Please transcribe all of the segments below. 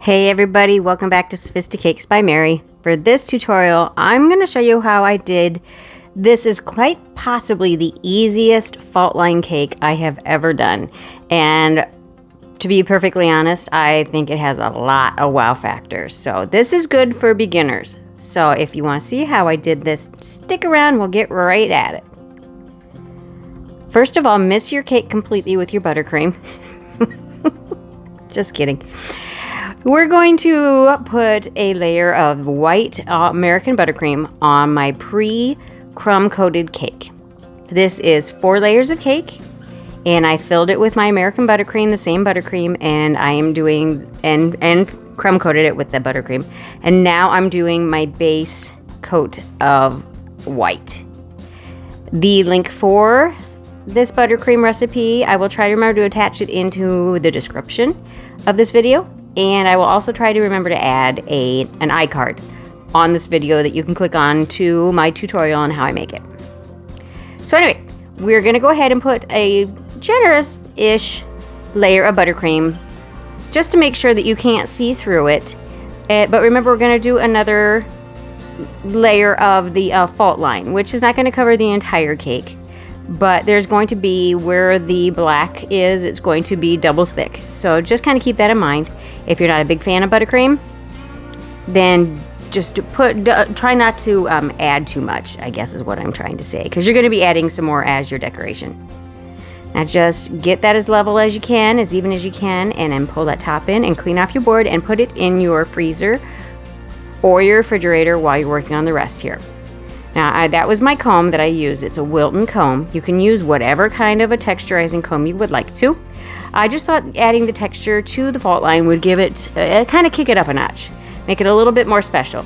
Hey everybody, welcome back to Sophisticakes by Mary. For this tutorial, I'm going to show you how I did. This is quite possibly the easiest fault line cake I have ever done. And to be perfectly honest, I think it has a lot of wow factors. So this is good for beginners. So if you want to see how I did this, stick around, we'll get right at it. First of all, mix your cake completely with your buttercream. Just kidding. We're going to put a layer of white American buttercream on my pre-crumb coated cake. This is 4 layers of cake, and I filled it with my American buttercream, the same buttercream, and I am doing and crumb coated it with the buttercream. And now I'm doing my base coat of white. The link for this buttercream recipe, I will try to remember to attach it into the description of this video. And I will also try to remember to add an iCard on this video that you can click on to my tutorial on how I make it. So anyway, we're going to go ahead and put a generous-ish layer of buttercream just to make sure that you can't see through it. But remember, we're going to do another layer of the fault line, which is not going to cover the entire cake. But there's going to be, where the black is, it's going to be double thick. So just kind of keep that in mind. If you're not a big fan of buttercream, then just try not to add too much, I guess is what I'm trying to say. Because you're going to be adding some more as your decoration. Now just get that as level as you can, as even as you can, and then pull that top in and clean off your board and put it in your freezer or your refrigerator while you're working on the rest here. Now, that was my comb that I used. It's a Wilton comb. You can use whatever kind of a texturizing comb you would like to. I just thought adding the texture to the fault line would give it, kind of kick it up a notch. Make it a little bit more special.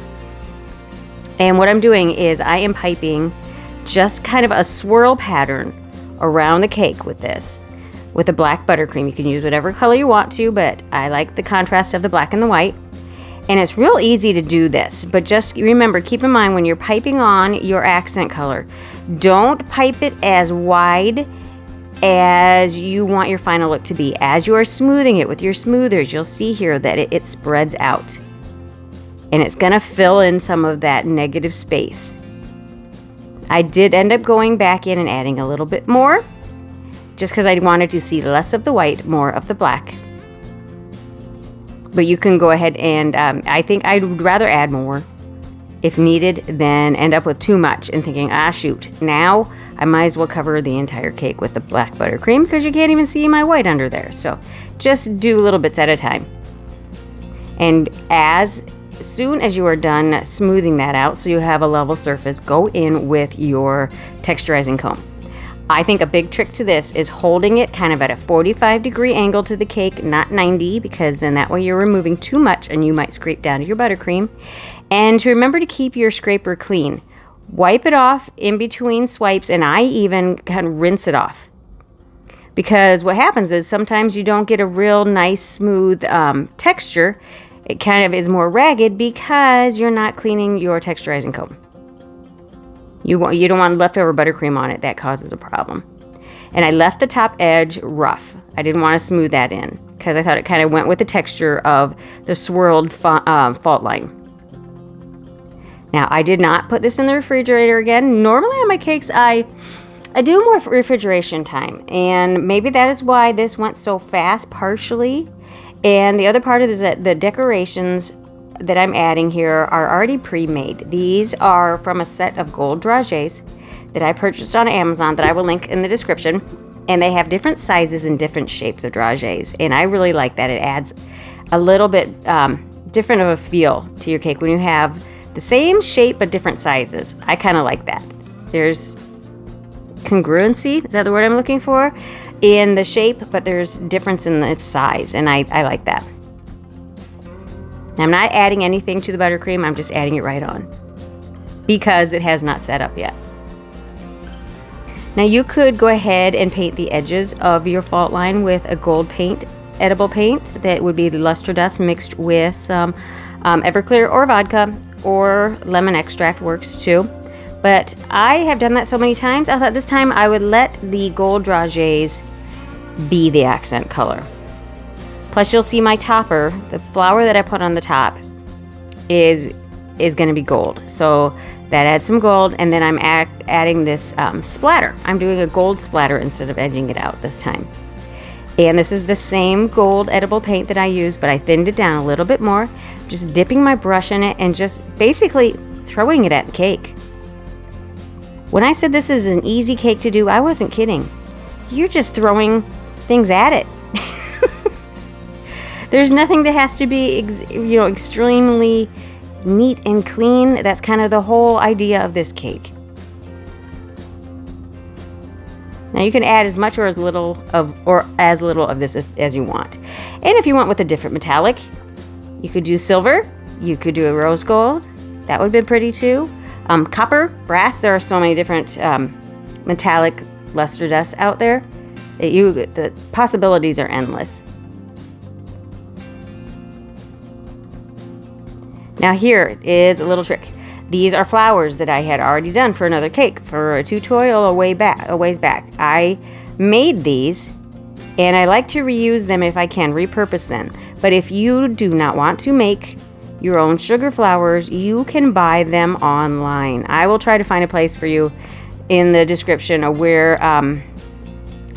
And what I'm doing is I am piping just kind of a swirl pattern around the cake with this. With the black buttercream. You can use whatever color you want to, but I like the contrast of the black and the white. And it's real easy to do this, but just remember, keep in mind when you're piping on your accent color, don't pipe it as wide as you want your final look to be. As you are smoothing it with your smoothers, you'll see here that it spreads out. And it's going to fill in some of that negative space. I did end up going back in and adding a little bit more, just because I wanted to see less of the white, more of the black. But you can go ahead and, I think I'd rather add more if needed than end up with too much and thinking, shoot, now I might as well cover the entire cake with the black buttercream because you can't even see my white under there. So just do little bits at a time. And as soon as you are done smoothing that out so you have a level surface, go in with your texturizing comb. I think a big trick to this is holding it kind of at a 45-degree angle to the cake, not 90, because then that way you're removing too much and you might scrape down to your buttercream. And to remember to keep your scraper clean. Wipe it off in between swipes, and I even kind of rinse it off. Because what happens is sometimes you don't get a real nice, smooth texture. It kind of is more ragged because you're not cleaning your texturizing comb. You don't want leftover buttercream on it. That causes a problem. And I left the top edge rough. I didn't want to smooth that in because I thought it kind of went with the texture of the swirled fault line. Now, I did not put this in the refrigerator again. Normally on my cakes, I do more refrigeration time. And maybe that is why this went so fast, partially. And the other part of it is that the decorations that I'm adding here are already pre-made. These are from a set of gold Dragees that I purchased on Amazon that I will link in the description. And they have different sizes and different shapes of Dragees. And I really like that. It adds a little bit different of a feel to your cake when you have the same shape but different sizes. I kind of like that. There's congruency, is that the word I'm looking for? In the shape, but there's difference in its size. And I like that. I'm not adding anything to the buttercream, I'm just adding it right on because it has not set up yet. Now you could go ahead and paint the edges of your fault line with a gold paint, edible paint that would be the luster dust mixed with some Everclear or vodka or lemon extract works too. But I have done that so many times, I thought this time I would let the gold Dragees be the accent color. Plus you'll see my topper, the flour that I put on the top is going to be gold. So that adds some gold, and then I'm adding this splatter. I'm doing a gold splatter instead of edging it out this time. And this is the same gold edible paint that I used, but I thinned it down a little bit more. Just dipping my brush in it and just basically throwing it at the cake. When I said this is an easy cake to do, I wasn't kidding. You're just throwing things at it. There's nothing that has to be, extremely neat and clean. That's kind of the whole idea of this cake. Now you can add as much or as little of this as you want. And if you want with a different metallic, you could do silver, you could do a rose gold. That would have been pretty too. Copper, brass, there are so many different metallic luster dusts out there that the possibilities are endless. Now here is a little trick. These are flowers that I had already done for another cake for a tutorial a ways back. I made these, and I like to reuse them if I can, repurpose them. But if you do not want to make your own sugar flowers, you can buy them online. I will try to find a place for you in the description of where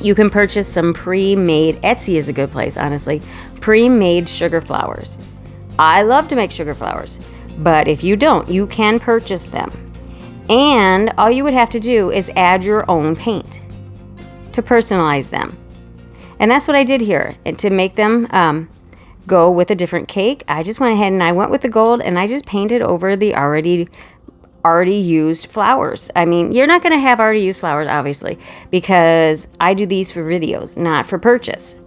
you can purchase some pre-made. Etsy is a good place, honestly. Pre-made sugar flowers. I love to make sugar flowers. But if you don't, you can purchase them. And all you would have to do is add your own paint to personalize them. And that's what I did here. And to make them go with a different cake, I just went ahead and I went with the gold and I just painted over the already used flowers. I mean, you're not going to have already used flowers, obviously, because I do these for videos, not for purchase.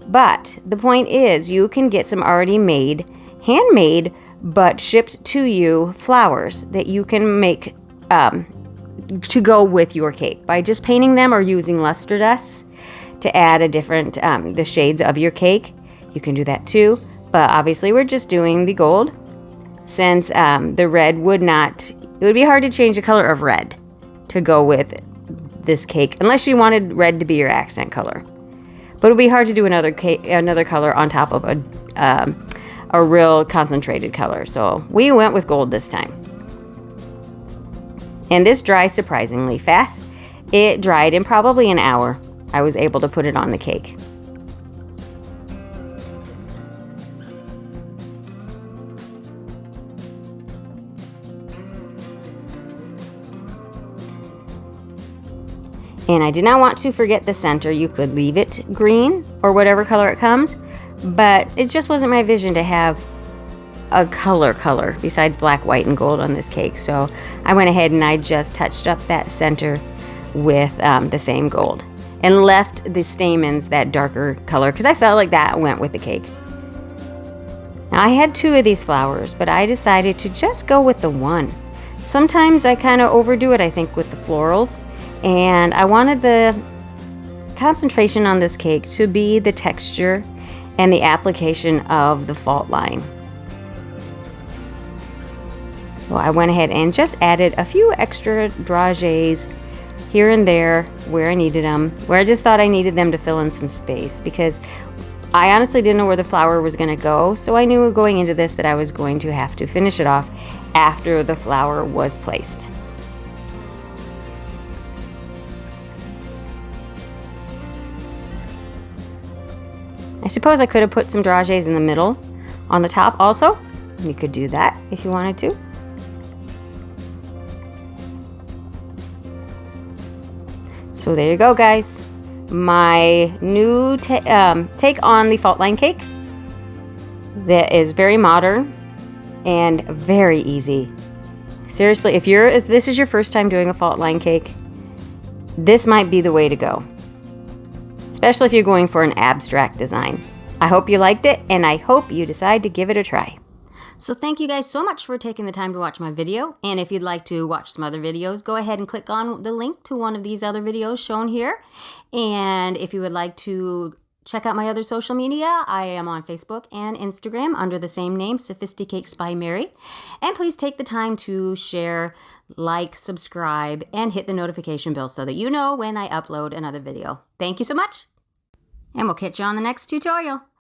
But the point is, you can get some already made, handmade, but shipped to you flowers that you can make to go with your cake by just painting them or using luster dust to add a different the shades of your cake. You can do that too, but obviously we're just doing the gold since the red it would be hard to change the color of red to go with this cake unless you wanted red to be your accent color. But it would be hard to do another color on top of a real concentrated color. So we went with gold this time. And this dries surprisingly fast. It dried in probably an hour. I was able to put it on the cake. And I did not want to forget the center. You could leave it green or whatever color it comes. But it just wasn't my vision to have a color besides black, white, and gold on this cake. So I went ahead and I just touched up that center with the same gold and left the stamens that darker color because I felt like that went with the cake. Now I had 2 of these flowers, but I decided to just go with the one. Sometimes I kind of overdo it, I think, with the florals. And I wanted the concentration on this cake to be the texture and the application of the fault line. So I went ahead and just added a few extra dragees here and there where I needed them, where I just thought I needed them to fill in some space because I honestly didn't know where the flower was going to go. So I knew going into this that I was going to have to finish it off after the flower was placed. I suppose I could have put some dragees in the middle on the top also. You could do that if you wanted to. So there you go, guys. My new take on the fault line cake that is very modern and very easy. Seriously, if this is your first time doing a fault line cake, this might be the way to go. Especially if you're going for an abstract design. I hope you liked it, and I hope you decide to give it a try. So thank you guys so much for taking the time to watch my video. And if you'd like to watch some other videos, go ahead and click on the link to one of these other videos shown here. And if you would like to check out my other social media, I am on Facebook and Instagram under the same name, Sophisticakes by Mary. And please take the time to share, like, subscribe, and hit the notification bell so that you know when I upload another video. Thank you so much, and we'll catch you on the next tutorial.